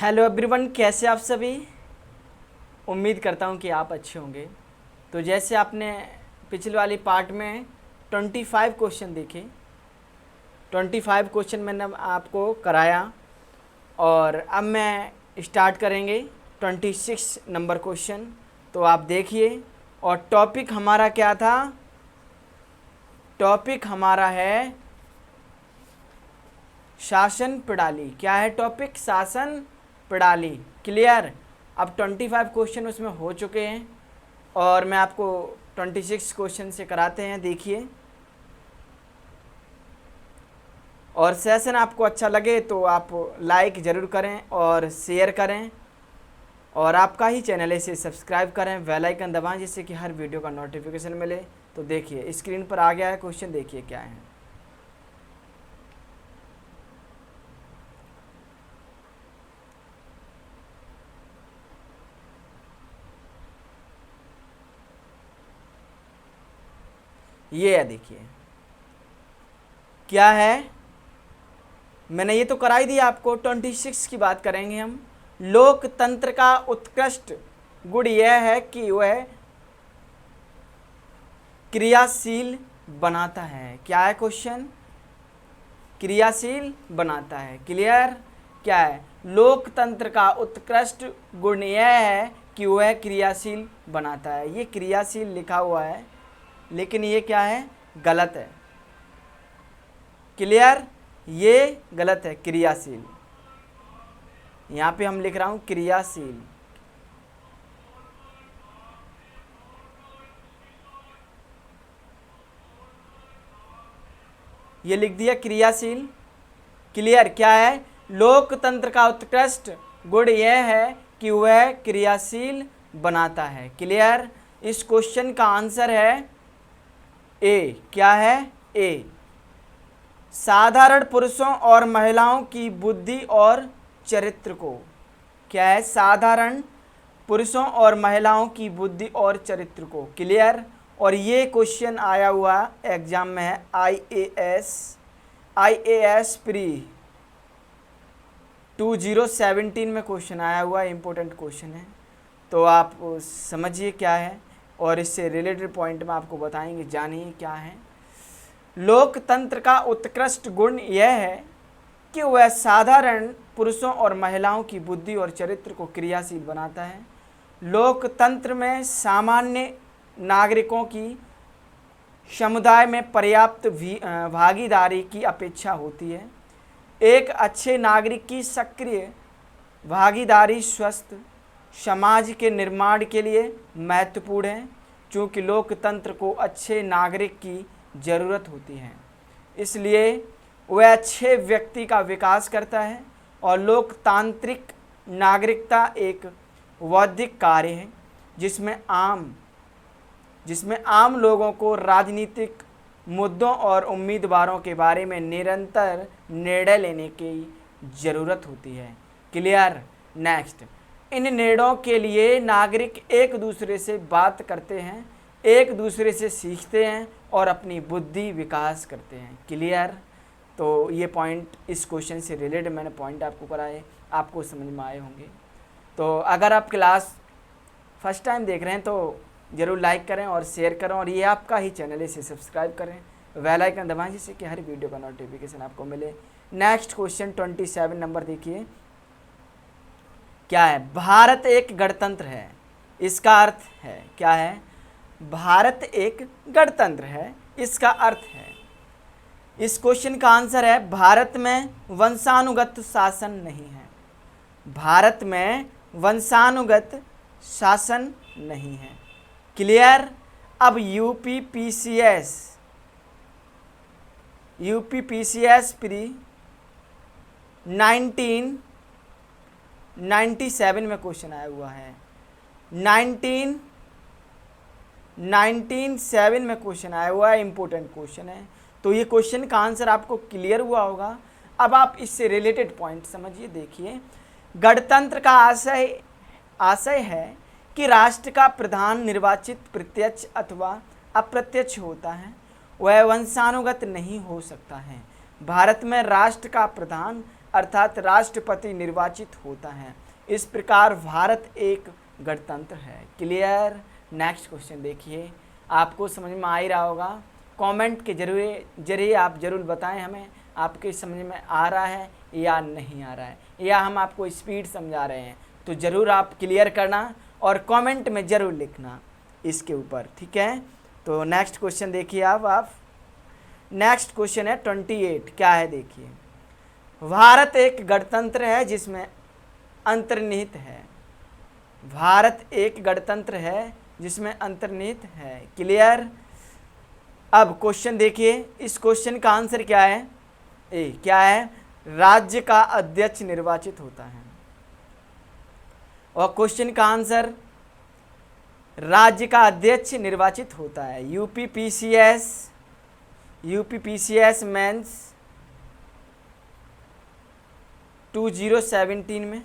Hello everyone, कैसे आप सभी। उम्मीद करता हूँ कि आप अच्छे होंगे। तो जैसे आपने पिछले वाली पार्ट में 25 क्वेश्चन देखे, 25 क्वेश्चन मैंने आपको कराया और अब मैं स्टार्ट करेंगे 26 नंबर क्वेश्चन। तो आप देखिए, और टॉपिक हमारा क्या था। टॉपिक हमारा है शासन प्रणाली। क्या है टॉपिक? शासन प्रणाली। क्लियर। अब 25 क्वेश्चन उसमें हो चुके हैं और मैं आपको 26 क्वेश्चन से कराते हैं। देखिए, और सेशन आपको अच्छा लगे तो आप लाइक ज़रूर करें और शेयर करें, और आपका ही चैनल है इसे सब्सक्राइब करें, बेल आइकन दबाएं जिससे कि हर वीडियो का नोटिफिकेशन मिले। तो देखिए, स्क्रीन पर आ गया है क्वेश्चन, देखिए क्या है। ये है, देखिए क्या है। मैंने ये तो कराई दी आपको। 26 की बात करेंगे हम। लोकतंत्र का उत्कृष्ट गुण यह है कि वह क्रियाशील बनाता है। क्या है क्वेश्चन? क्रियाशील बनाता है। क्लियर। क्या है? लोकतंत्र का उत्कृष्ट गुण यह है कि वह क्रियाशील बनाता है। ये क्रियाशील लिखा हुआ है, लेकिन ये क्या है? गलत है। क्लियर। ये गलत है, क्रियाशील। यहाँ पे हम लिख रहा हूँ क्रियाशील। ये लिख दिया क्रियाशील। क्लियर। क्या है? लोकतंत्र का उत्कृष्ट गुण यह है कि वह क्रियाशील बनाता है। क्लियर। इस क्वेश्चन का आंसर है ए। क्या है? ए। साधारण पुरुषों और महिलाओं की बुद्धि और चरित्र को। क्या है? साधारण पुरुषों और महिलाओं की बुद्धि और चरित्र को। क्लियर। और ये क्वेश्चन आया हुआ एग्जाम में है, आईएएस प्री 2017 में क्वेश्चन आया हुआ, इंपॉर्टेंट क्वेश्चन है। तो आप समझिए क्या है, और इससे रिलेटेड पॉइंट में आपको बताएंगे, जानिए क्या है। लोकतंत्र का उत्कृष्ट गुण यह है कि वह साधारण पुरुषों और महिलाओं की बुद्धि और चरित्र को क्रियाशील बनाता है। लोकतंत्र में सामान्य नागरिकों की समुदाय में पर्याप्त भागीदारी की अपेक्षा होती है। एक अच्छे नागरिक की सक्रिय भागीदारी स्वस्थ समाज के निर्माण के लिए महत्वपूर्ण है, क्योंकि लोकतंत्र को अच्छे नागरिक की ज़रूरत होती है। इसलिए वह अच्छे व्यक्ति का विकास करता है, और लोकतांत्रिक नागरिकता एक बौद्धिक कार्य है जिसमें आम लोगों को राजनीतिक मुद्दों और उम्मीदवारों के बारे में निरंतर निर्णय लेने की ज़रूरत होती है। क्लियर। नेक्स्ट। इन निर्णयों के लिए नागरिक एक दूसरे से बात करते हैं, एक दूसरे से सीखते हैं और अपनी बुद्धि विकास करते हैं। क्लियर। तो ये पॉइंट इस क्वेश्चन से रिलेटेड मैंने पॉइंट आपको कराए, आपको समझ में आए होंगे। तो अगर आप क्लास फर्स्ट टाइम देख रहे हैं तो ज़रूर लाइक करें और शेयर करें, और ये आपका ही चैनल है, इसे सब्सक्राइब करें, बेल आइकन दबाएं जिससे कि हर वीडियो का नोटिफिकेशन आपको मिले। नेक्स्ट क्वेश्चन 27 नंबर देखिए। क्या है? भारत एक गणतंत्र है। इसका अर्थ है, क्या है? भारत एक गणतंत्र है, इसका अर्थ है। इस क्वेश्चन का आंसर है भारत में वंशानुगत शासन नहीं है। भारत में वंशानुगत शासन नहीं है। क्लियर। अब यूपीपीसीएस प्री 1997 में क्वेश्चन आया हुआ है। 1997 में क्वेश्चन आया हुआ है, इंपॉर्टेंट क्वेश्चन है। तो ये क्वेश्चन का आंसर आपको क्लियर हुआ होगा। अब आप इससे रिलेटेड पॉइंट समझिए। देखिए, गणतंत्र का आशय है कि राष्ट्र का प्रधान निर्वाचित प्रत्यक्ष अथवा अप्रत्यक्ष होता है, वह वंशानुगत नहीं हो सकता है। भारत में राष्ट्र का प्रधान अर्थात राष्ट्रपति निर्वाचित होता है। इस प्रकार भारत एक गणतंत्र है। क्लियर। नेक्स्ट क्वेश्चन देखिए, आपको समझ में आ ही रहा होगा। कमेंट के जरिए आप ज़रूर बताएं हमें आपके समझ में आ रहा है या नहीं आ रहा है, या हम आपको स्पीड समझा रहे हैं। तो ज़रूर आप क्लियर करना और कमेंट में ज़रूर लिखना इसके ऊपर, ठीक है। तो नेक्स्ट क्वेश्चन देखिए आप नेक्स्ट क्वेश्चन है 28। क्या है देखिए, भारत एक गणतंत्र है जिसमें अंतर्निहित है। भारत एक गणतंत्र है जिसमें अंतर्निहित है। क्लियर। अब क्वेश्चन देखिए, इस क्वेश्चन का आंसर क्या है? क्या है? राज्य का अध्यक्ष निर्वाचित होता है। और क्वेश्चन का आंसर राज्य का अध्यक्ष निर्वाचित होता है। यूपीपीसीएस मेंस 2017 में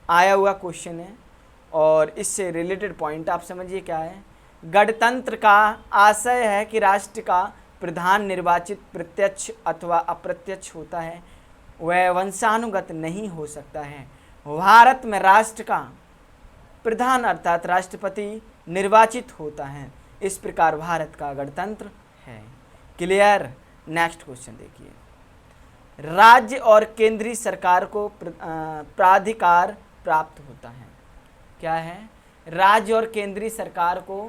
आया हुआ क्वेश्चन है। और इससे रिलेटेड पॉइंट आप समझिए क्या है। गणतंत्र का आशय है कि राष्ट्र का प्रधान निर्वाचित प्रत्यक्ष अथवा अप्रत्यक्ष होता है, वह वंशानुगत नहीं हो सकता है। भारत में राष्ट्र का प्रधान अर्थात राष्ट्रपति निर्वाचित होता है। इस प्रकार भारत का गणतंत्र है। क्लियर। नेक्स्ट क्वेश्चन देखिए, राज्य और केंद्रीय सरकार को प्राधिकार प्राप्त होता है। क्या है? राज्य और केंद्रीय सरकार को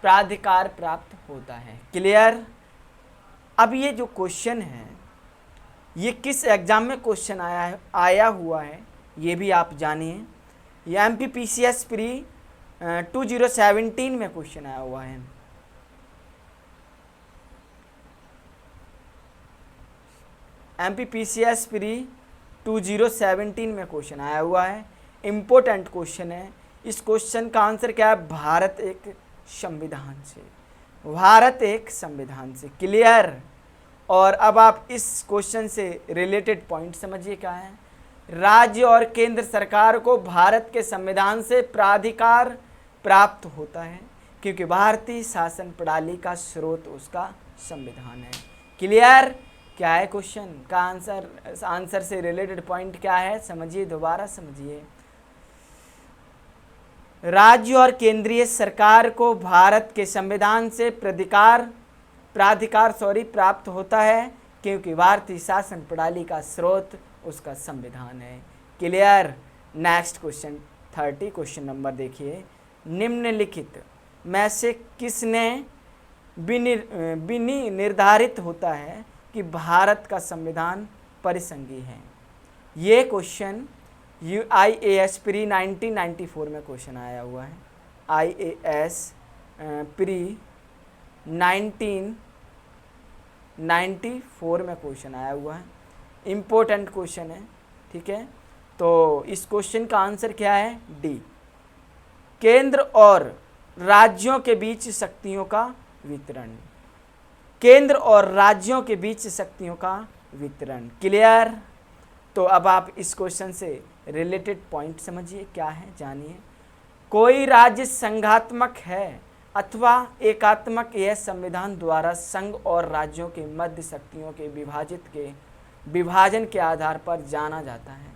प्राधिकार प्राप्त होता है। क्लियर। अब ये जो क्वेश्चन है ये किस एग्जाम में क्वेश्चन आया हुआ है ये भी आप जानिए। ये MPPCS प्री 2017 में क्वेश्चन आया हुआ है। MPPCS प्री 2017 में क्वेश्चन आया हुआ है। इम्पोर्टेंट क्वेश्चन है। इस क्वेश्चन का आंसर क्या है? भारत एक संविधान से। भारत एक संविधान से। क्लियर। और अब आप इस क्वेश्चन से रिलेटेड पॉइंट समझिए क्या है। राज्य और केंद्र सरकार को भारत के संविधान से प्राधिकार प्राप्त होता है क्योंकि भारतीय शासन प्रणाली का स्रोत उसका संविधान है। क्लियर। क्या है क्वेश्चन का आंसर से रिलेटेड पॉइंट क्या है समझिए, दोबारा समझिए। राज्य और केंद्रीय सरकार को भारत के संविधान से प्राधिकार प्राप्त होता है क्योंकि भारतीय शासन प्रणाली का स्रोत उसका संविधान है। Clear. Next question 30 question number देखिए, निम्नलिखित में से किसने निर्धारित होता है कि भारत का संविधान परिसंघीय है। ये क्वेश्चन IAS प्री 1994 में क्वेश्चन आया हुआ है। IAS प्री 1994 में क्वेश्चन आया हुआ है। इम्पोर्टेंट क्वेश्चन है, ठीक है। तो इस क्वेश्चन का आंसर क्या है? डी, केंद्र और राज्यों के बीच शक्तियों का वितरण। केंद्र और राज्यों के बीच शक्तियों का वितरण। क्लियर। तो अब आप इस क्वेश्चन से रिलेटेड पॉइंट समझिए क्या है, जानिए। कोई राज्य संघात्मक है अथवा एकात्मक, यह संविधान द्वारा संघ और राज्यों के मध्य शक्तियों के विभाजन के आधार पर जाना जाता है।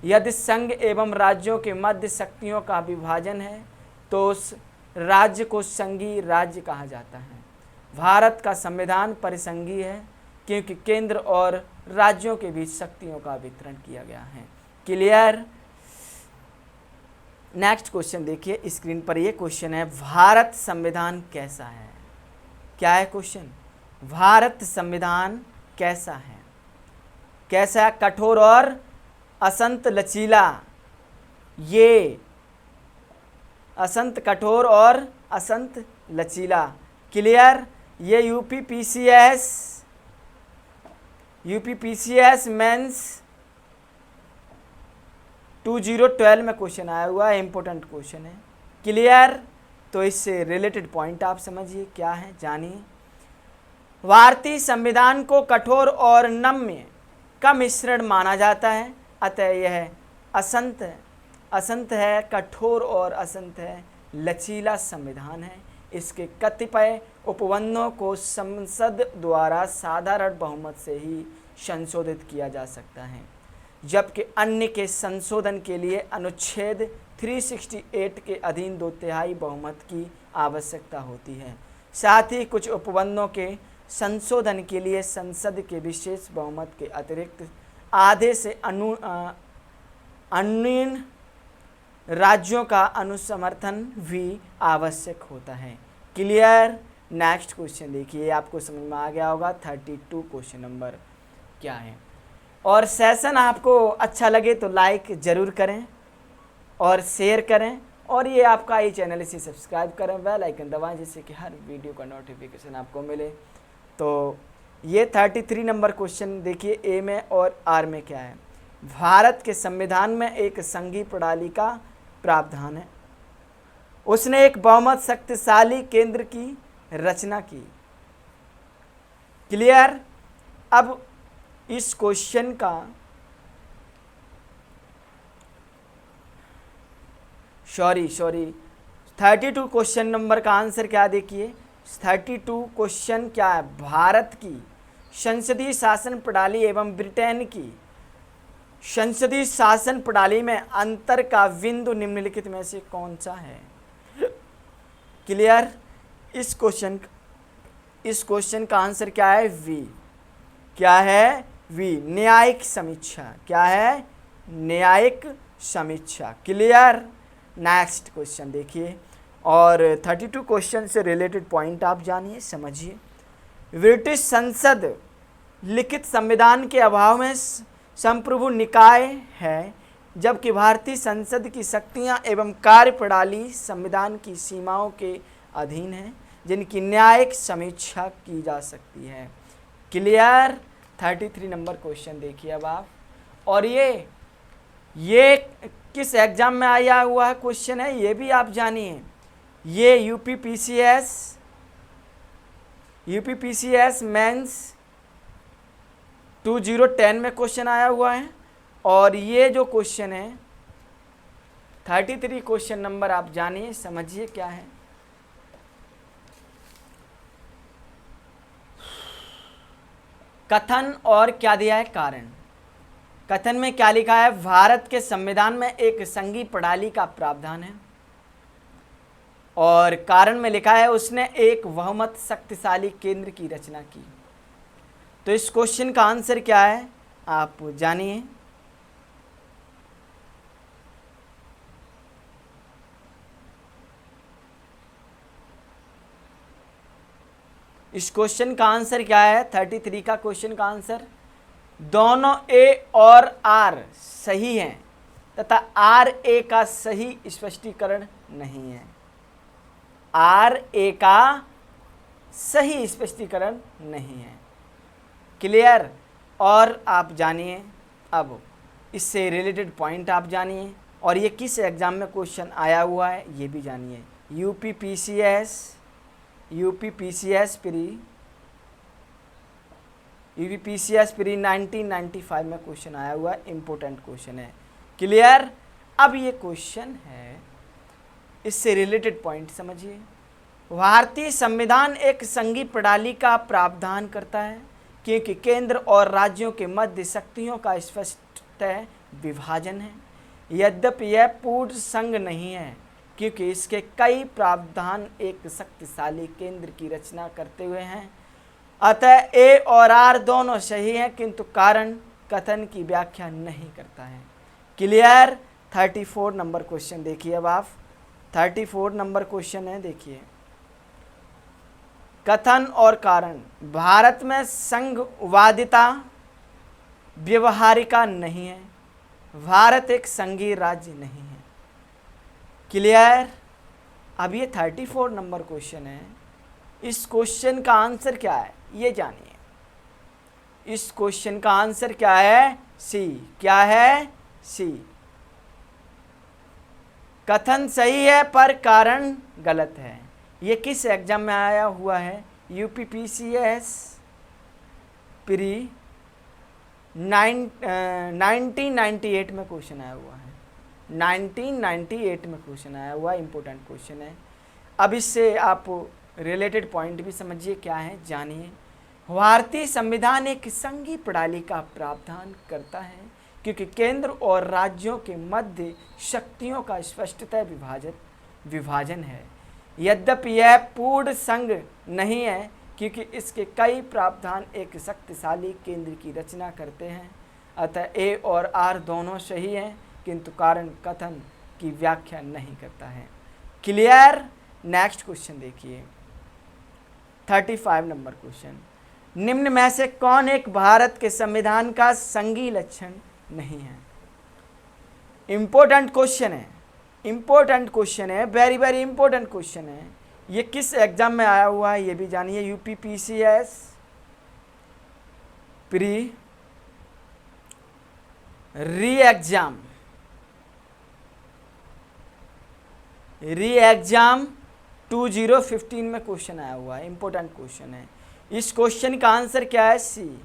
यदि संघ एवं राज्यों के मध्य शक्तियों का विभाजन है तो उस राज्य को संघीय राज्य कहा जाता है। भारत का संविधान परिसंघीय है क्योंकि केंद्र और राज्यों के बीच शक्तियों का वितरण किया गया है। क्लियर। नेक्स्ट क्वेश्चन देखिए स्क्रीन पर, ये क्वेश्चन है भारत संविधान कैसा है। क्या है क्वेश्चन? भारत संविधान कैसा है? कैसा है? कठोर और असंत लचीला। ये असंत कठोर और असंत लचीला। क्लियर। ये यूपीपीसीएस मेंस 2012 में क्वेश्चन आया हुआ है। इंपॉर्टेंट क्वेश्चन है। क्लियर। तो इससे रिलेटेड पॉइंट आप समझिए क्या है, जानिए। भारतीय संविधान को कठोर और नम्य का मिश्रण माना जाता है, अतः यह असंत है, कठोर और असंत है, लचीला संविधान है। इसके कतिपय उपबंधों को संसद द्वारा साधारण बहुमत से ही संशोधित किया जा सकता है। जबकि अन्य के संशोधन के लिए अनुच्छेद 368 के अधीन 2/3 बहुमत की आवश्यकता होती है। साथ ही कुछ उपबंधों के संशोधन के लिए संसद के विशेष बहुमत के अतिरिक्त आधे से अन्य राज्यों का अनुसमर्थन भी आवश्यक होता है। क्लियर। नेक्स्ट क्वेश्चन देखिए, आपको समझ में आ गया होगा 32 क्वेश्चन नंबर क्या है। और सेशन आपको अच्छा लगे तो लाइक ज़रूर करें और शेयर करें, और ये आपका ये चैनल इसे सब्सक्राइब करें, बेल आइकन दबाएं जिससे कि हर वीडियो का नोटिफिकेशन आपको मिले। तो ये 33 नंबर क्वेश्चन देखिए, ए में और आर में क्या है। भारत के संविधान में एक संघीय प्रणाली का प्रावधान है। उसने एक बहुमत शक्तिशाली केंद्र की रचना की। क्लियर। अब इस क्वेश्चन का सॉरी 32 क्वेश्चन नंबर का आंसर क्या देखिए। 32 क्वेश्चन क्या है, भारत की संसदीय शासन प्रणाली एवं ब्रिटेन की संसदीय शासन प्रणाली में अंतर का बिंदु निम्नलिखित में से कौन सा है। क्लियर। इस क्वेश्चन का आंसर क्या है, वी। क्या है, वी, न्यायिक समीक्षा। क्या है, न्यायिक समीक्षा। क्लियर। नेक्स्ट क्वेश्चन देखिए, और 32 क्वेश्चन से रिलेटेड पॉइंट आप जानिए, समझिए। ब्रिटिश संसद लिखित संविधान के अभाव में संप्रभु निकाय है, जबकि भारतीय संसद की शक्तियां एवं कार्यप्रणाली संविधान की सीमाओं के अधीन है, जिनकी न्यायिक समीक्षा की जा सकती है। क्लियर। 33 नंबर क्वेश्चन देखिए अब आप, और ये किस एग्जाम में आया हुआ है क्वेश्चन है, ये भी आप जानिए। ये यूपीपीसीएस मेंस 2010 में क्वेश्चन आया हुआ है। और ये जो क्वेश्चन है 33 क्वेश्चन नंबर आप जानिए, समझिए क्या है। कथन और क्या दिया है, कारण। कथन में क्या लिखा है, भारत के संविधान में एक संघीय प्रणाली का प्रावधान है, और कारण में लिखा है उसने एक बहुमत शक्तिशाली केंद्र की रचना की। तो इस क्वेश्चन का आंसर क्या है आप जानिए। इस क्वेश्चन का आंसर क्या है, 33 का क्वेश्चन का आंसर, दोनों ए और आर सही हैं तथा आर ए का सही स्पष्टीकरण नहीं है। आर ए का सही स्पष्टीकरण नहीं है। क्लियर। और आप जानिए अब इससे रिलेटेड पॉइंट आप जानिए, और ये किस एग्जाम में क्वेश्चन आया हुआ है ये भी जानिए। यूपीपीसीएस प्री 1995 में क्वेश्चन आया हुआ है, इंपॉर्टेंट क्वेश्चन है। क्लियर। अब ये क्वेश्चन है, इससे रिलेटेड पॉइंट समझिए। भारतीय संविधान एक संघीय प्रणाली का प्रावधान करता है, क्योंकि केंद्र और राज्यों के मध्य शक्तियों का स्पष्ट विभाजन है। यद्यपि यह पूर्ण संघ नहीं है, क्योंकि इसके कई प्रावधान एक शक्तिशाली केंद्र की रचना करते हुए हैं। अतः ए और आर दोनों सही हैं, किंतु कारण कथन की व्याख्या नहीं करता है। क्लियर। 34 नंबर क्वेश्चन देखिए अब आप, 34 नंबर क्वेश्चन है, देखिए। कथन और कारण। भारत में संघवादिता व्यवहारिका नहीं है। भारत एक संघीय राज्य नहीं है। क्लियर। अब ये 34 नंबर क्वेश्चन है, इस क्वेश्चन का आंसर क्या है ये जानिए। इस क्वेश्चन का आंसर क्या है, सी। क्या है, सी। कथन सही है पर कारण गलत है। ये किस एग्जाम में आया हुआ है, यूपीपीसीएस प्री 1998 में क्वेश्चन आया हुआ है। 1998 में क्वेश्चन आया हुआ, इंपॉर्टेंट क्वेश्चन है। अब इससे आप रिलेटेड पॉइंट भी समझिए क्या है, जानिए। भारतीय संविधान एक संघीय प्रणाली का प्रावधान करता है, क्योंकि केंद्र और राज्यों के मध्य शक्तियों का स्पष्टतः विभाजन है। यद्यपि यह पूर्ण संघ नहीं है, क्योंकि इसके कई प्रावधान एक शक्तिशाली केंद्र की रचना करते हैं। अतः ए और आर दोनों सही हैं, किंतु कारण कथन की व्याख्या नहीं करता है। क्लियर। नेक्स्ट क्वेश्चन देखिए, 35 नंबर क्वेश्चन। निम्न में से कौन एक भारत के संविधान का संघीय लक्षण नहीं है? इंपॉर्टेंट क्वेश्चन है, इंपॉर्टेंट क्वेश्चन है, वेरी वेरी इंपॉर्टेंट क्वेश्चन है। ये किस एग्जाम में आया हुआ है ये भी जानिए। यूपीपीसीएस प्री री एग्जाम 2015 में क्वेश्चन आया हुआ है, इंपॉर्टेंट क्वेश्चन है। इस क्वेश्चन का आंसर क्या है? सी,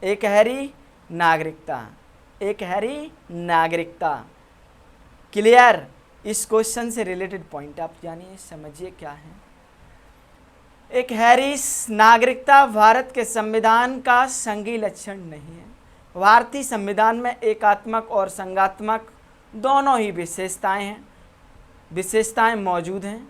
एकहरी नागरिकता, एकहरी नागरिकता। क्लियर। इस क्वेश्चन से रिलेटेड पॉइंट आप जानिए, समझिए क्या है। एकहरी नागरिकता भारत के संविधान का संघीय लक्षण नहीं है। भारतीय संविधान में एकात्मक और संघात्मक दोनों ही विशेषताएं मौजूद हैं।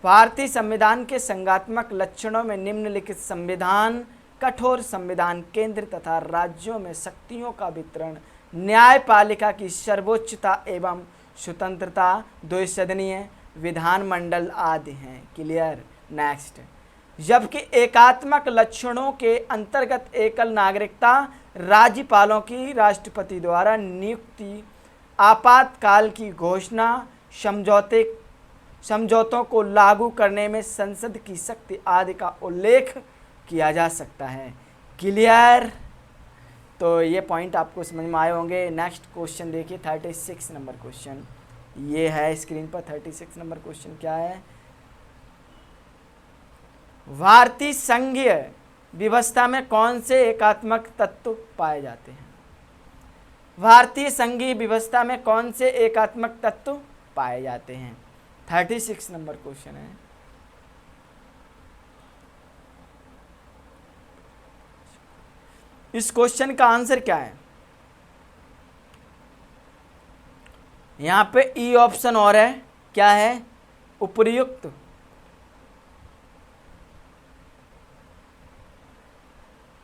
भारतीय संविधान के संघात्मक लक्षणों में निम्नलिखित संविधान, कठोर संविधान, केंद्र तथा राज्यों में शक्तियों का वितरण, न्यायपालिका की सर्वोच्चता एवं स्वतंत्रता, द्विसदनीय विधानमंडल आदि हैं। क्लियर। नेक्स्ट। जबकि एकात्मक लक्षणों के अंतर्गत एकल नागरिकता, राज्यपालों की राष्ट्रपति द्वारा नियुक्ति, आपातकाल की घोषणा, समझौतों को लागू करने में संसद की शक्ति आदि का उल्लेख किया जा सकता है। क्लियर। तो ये पॉइंट आपको समझ में आए होंगे। नेक्स्ट क्वेश्चन देखिए, 36 नंबर क्वेश्चन ये है स्क्रीन पर। 36 नंबर क्वेश्चन क्या है? भारतीय संघीय व्यवस्था में कौन से एकात्मक तत्व पाए जाते हैं? भारतीय संघीय व्यवस्था में कौन से एकात्मक तत्व पाए जाते हैं? 36 नंबर क्वेश्चन है। इस क्वेश्चन का आंसर क्या है? यहां पे ई ऑप्शन और है, क्या है?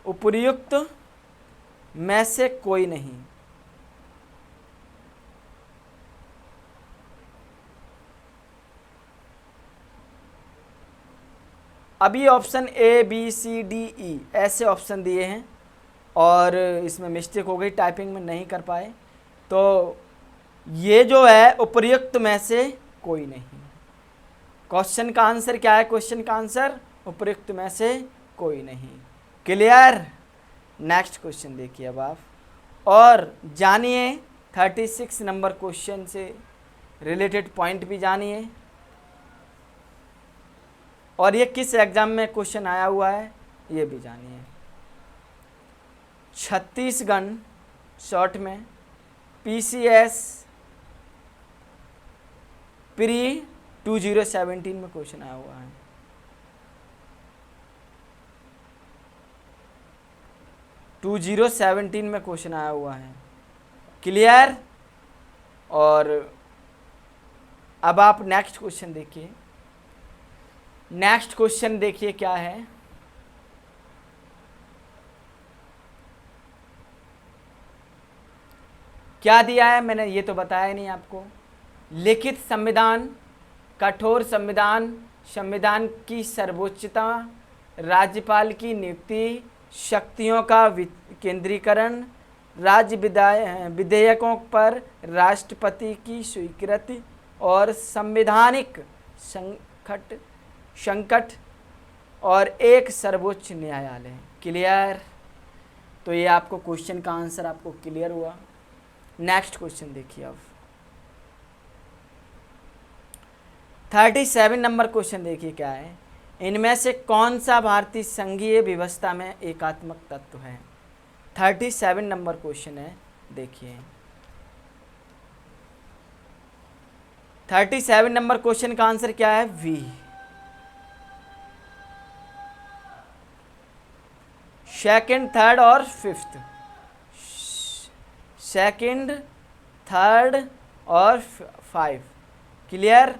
उपर्युक्त में से कोई नहीं। अभी option A B C D E ऐसे ऑप्शन दिए हैं और इसमें मिस्टेक हो गई, टाइपिंग में नहीं कर पाए। तो ये जो है उपर्युक्त में से कोई नहीं। क्वेश्चन का आंसर क्या है? क्वेश्चन का आंसर उपर्युक्त में से कोई नहीं। क्लियर। नेक्स्ट क्वेश्चन देखिए अब आप, और जानिए 36 नंबर क्वेश्चन से रिलेटेड पॉइंट भी जानिए, और ये किस एग्जाम में क्वेश्चन आया हुआ है ये भी जानिए। छत्तीसगढ़ शॉर्ट में पीसीएस प्री 2017 में क्वेश्चन आया हुआ है। में क्वेश्चन आया हुआ है। क्लियर। और अब आप नेक्स्ट क्वेश्चन देखिए। नेक्स्ट क्वेश्चन देखिए क्या है? क्या दिया है मैंने ये तो बताया नहीं आपको। लिखित संविधान, कठोर संविधान, संविधान की सर्वोच्चता, राज्यपाल की नियुक्ति, शक्तियों का केंद्रीकरण, राज्य विधेयकों पर राष्ट्रपति की स्वीकृति और संवैधानिक संकट और एक सर्वोच्च न्यायालय। क्लियर। तो ये आपको क्वेश्चन का आंसर आपको क्लियर हुआ। नेक्स्ट क्वेश्चन देखिए अब 37 नंबर क्वेश्चन देखिए क्या है? इनमें से कौन सा भारतीय संघीय व्यवस्था में एकात्मक तत्व है? 37 नंबर क्वेश्चन है, देखिए 37 नंबर क्वेश्चन का आंसर क्या है? वी। सेकंड, थर्ड और फिफ्थ। सेकंड, थर्ड और 5। क्लियर।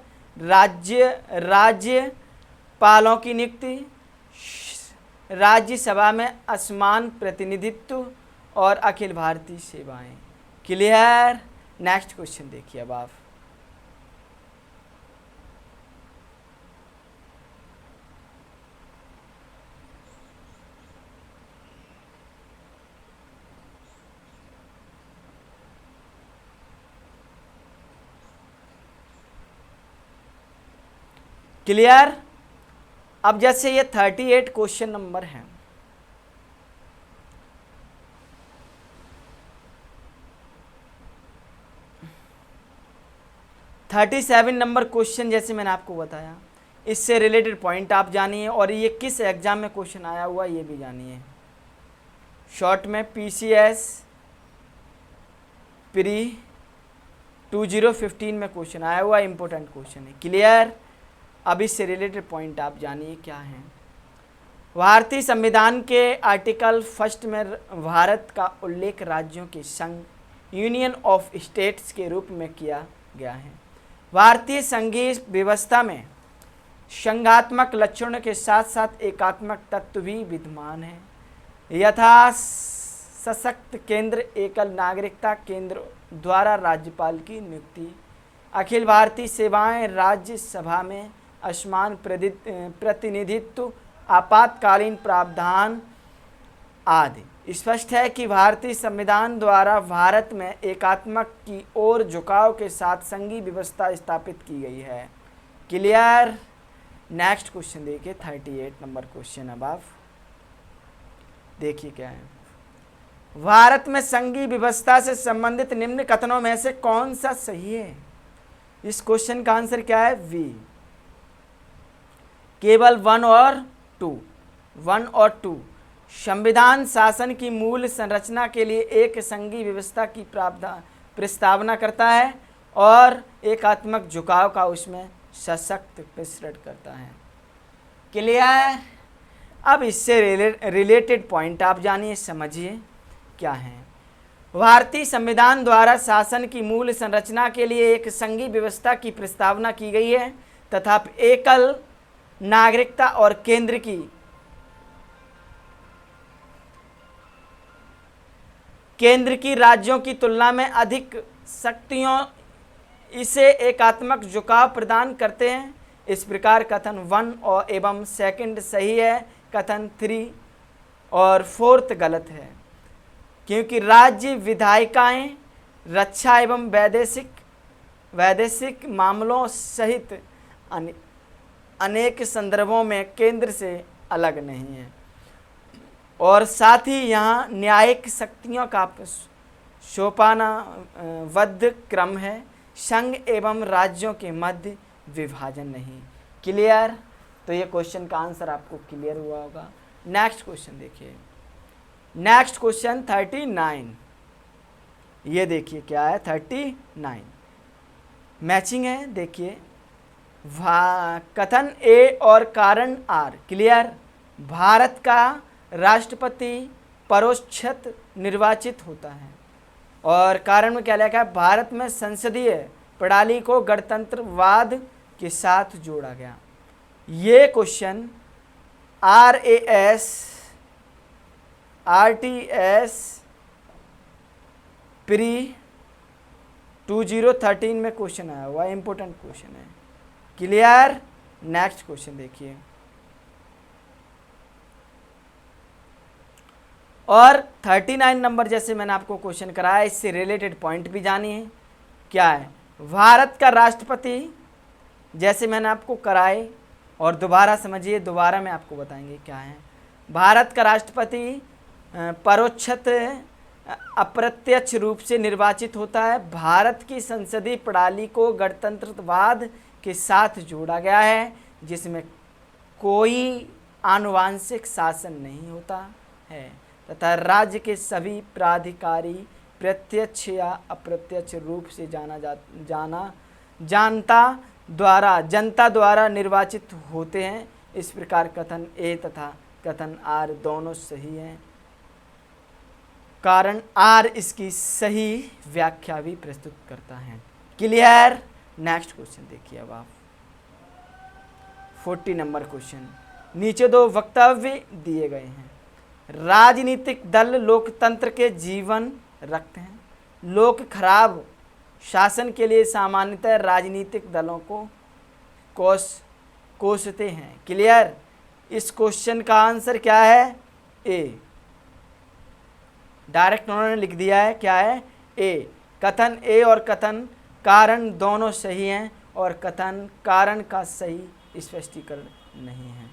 राज्यपालों की नियुक्ति, राज्यसभा में असमान प्रतिनिधित्व और अखिल भारतीय सेवाएं। क्लियर। नेक्स्ट क्वेश्चन देखिए अब आप। क्लियर। अब जैसे ये 38 क्वेश्चन नंबर है, थर्टी 37 नंबर क्वेश्चन जैसे मैंने आपको बताया, इससे रिलेटेड पॉइंट आप जानिए और ये किस एग्जाम में क्वेश्चन आया हुआ ये भी जानिए। शॉर्ट में PCS प्री 2015 में क्वेश्चन आया हुआ, इंपॉर्टेंट क्वेश्चन है। क्लियर। अब इससे रिलेटेड पॉइंट आप जानिए क्या है। भारतीय संविधान के आर्टिकल 1 में भारत का उल्लेख राज्यों के संघ यूनियन ऑफ स्टेट्स के रूप में किया गया है। भारतीय संघीय व्यवस्था में संघात्मक लक्षणों के साथ साथ एकात्मक तत्व भी विद्यमान है, यथा सशक्त केंद्र, एकल नागरिकता केंद्र द्वारा राज्यपाल की नियुक्ति, अखिल भारतीय सेवाएं, राज्यसभा में असमान प्रतिनिधित्व, आपातकालीन प्रावधान आदि। स्पष्ट है कि भारतीय संविधान द्वारा भारत में एकात्मक की ओर झुकाव के साथ संघीय व्यवस्था स्थापित की गई है। क्लियर। नेक्स्ट क्वेश्चन देखिए 38 नंबर क्वेश्चन। अब आप देखिए क्या है। भारत में संघीय व्यवस्था से संबंधित निम्न कथनों में से कौन सा सही है? इस क्वेश्चन का आंसर क्या है? वी। केवल 1 और 2। संविधान शासन की मूल संरचना के लिए एक संघीय व्यवस्था की प्रस्तावना करता है और एकात्मक झुकाव का उसमें सशक्त मिश्रण करता है। क्लियर। अब इससे रिलेटेड पॉइंट आप जानिए, समझिए क्या है। भारतीय संविधान द्वारा शासन की मूल संरचना के लिए एक संघीय व्यवस्था की प्रस्तावना की गई है तथा एकल नागरिकता और केंद्र की राज्यों की तुलना में अधिक शक्तियों इसे एकात्मक झुकाव प्रदान करते हैं। इस प्रकार कथन 1 और एवं सेकंड सही है, कथन 3 और 4 गलत है, क्योंकि राज्य विधायिकाएं रक्षा एवं वैदेशिक मामलों सहित अनेक संदर्भों में केंद्र से अलग नहीं है और साथ ही यहाँ न्यायिक शक्तियों का सोपानबद्ध क्रम है, संघ एवं राज्यों के मध्य विभाजन नहीं। क्लियर। तो ये क्वेश्चन का आंसर आपको क्लियर हुआ होगा। नेक्स्ट क्वेश्चन देखिए। Next question 39। ये देखिए क्या है 39, मैचिंग है। देखिए कथन ए और कारण आर। क्लियर। भारत का राष्ट्रपति परोक्षत निर्वाचित होता है और कारण में क्या लिखा है? भारत में संसदीय प्रणाली को गणतंत्रवाद के साथ जोड़ा गया। ये क्वेश्चन RTS प्री 2013 में क्वेश्चन आया हुआ, इंपॉर्टेंट क्वेश्चन है। क्लियर। नेक्स्ट क्वेश्चन देखिए। और 39 नंबर जैसे मैंने आपको क्वेश्चन कराया, इससे रिलेटेड पॉइंट भी जानिए क्या है। भारत का राष्ट्रपति जैसे मैंने आपको कराए और दोबारा समझिए, दोबारा मैं आपको बताएंगे क्या है। भारत का राष्ट्रपति परोक्षत अप्रत्यक्ष रूप से निर्वाचित होता है। भारत की संसदीय प्रणाली को गणतंत्रवाद के साथ जोड़ा गया है जिसमें कोई आनुवंशिक शासन नहीं होता है तथा राज्य के सभी प्राधिकारी प्रत्यक्ष या अप्रत्यक्ष रूप से जनता द्वारा निर्वाचित होते हैं। इस प्रकार कथन ए तथा कथन आर दोनों सही हैं। कारण आर इसकी सही व्याख्या भी प्रस्तुत करता है। क्लियर। नेक्स्ट क्वेश्चन देखिए अब आप 40 नंबर क्वेश्चन। नीचे दो वक्तव्य दिए गए हैं। राजनीतिक दल लोकतंत्र के जीवन रखते हैं। लोग खराब शासन के लिए सामान्यतः राजनीतिक दलों को कोसते हैं। क्लियर। इस क्वेश्चन का आंसर क्या है? ए। डायरेक्ट उन्होंने लिख दिया है, क्या है? ए। कथन ए और कथन कारण दोनों सही हैं और कथन कारण का सही स्पष्टीकरण नहीं है।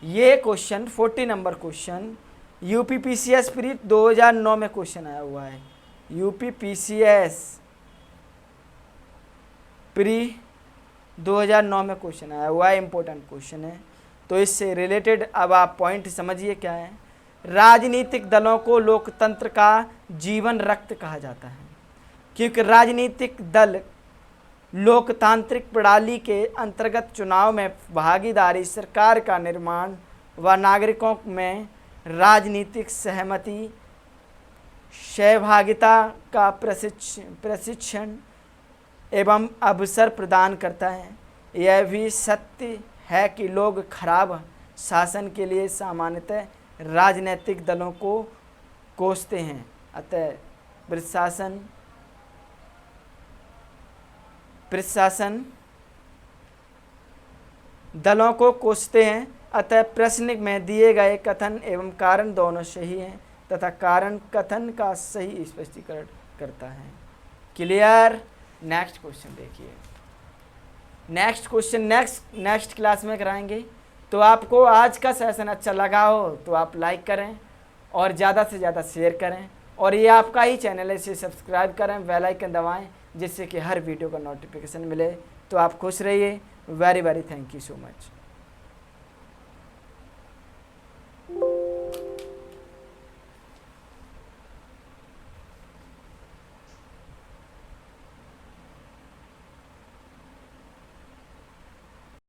ये question 40 number question UP PCS pre 2009 में क्वेश्चन आया हुआ है। यूपी पीसीएस प्री 2009 में क्वेश्चन आया हुआ है, इंपॉर्टेंट क्वेश्चन है। तो इससे रिलेटेड अब आप पॉइंट समझिए क्या है। राजनीतिक दलों को लोकतंत्र का जीवन रक्त कहा जाता है क्योंकि राजनीतिक दल लोकतांत्रिक प्रणाली के अंतर्गत चुनाव में भागीदारी, सरकार का निर्माण व नागरिकों में राजनीतिक सहमति, सहभागिता का प्रशिक्षण एवं अवसर प्रदान करता है। यह भी सत्य है कि लोग खराब शासन के लिए सामान्यतः राजनीतिक दलों को कोसते हैं। अतः प्रशासन दलों को कोसते हैं। अतः प्रश्न में दिए गए कथन एवं कारण दोनों सही हैं तथा कारण कथन का सही स्पष्टीकरण करता है। क्लियर। नेक्स्ट क्वेश्चन देखिए। नेक्स्ट क्वेश्चन नेक्स्ट क्लास में कराएंगे। तो आपको आज का सेशन अच्छा लगा हो तो आप लाइक करें और ज़्यादा से ज़्यादा शेयर करें और ये आपका ही चैनल है, इसे सब्सक्राइब करें, बेल आइकन दबाएं जिससे कि हर वीडियो का नोटिफिकेशन मिले। तो आप खुश रहिए। Very very thank you so much.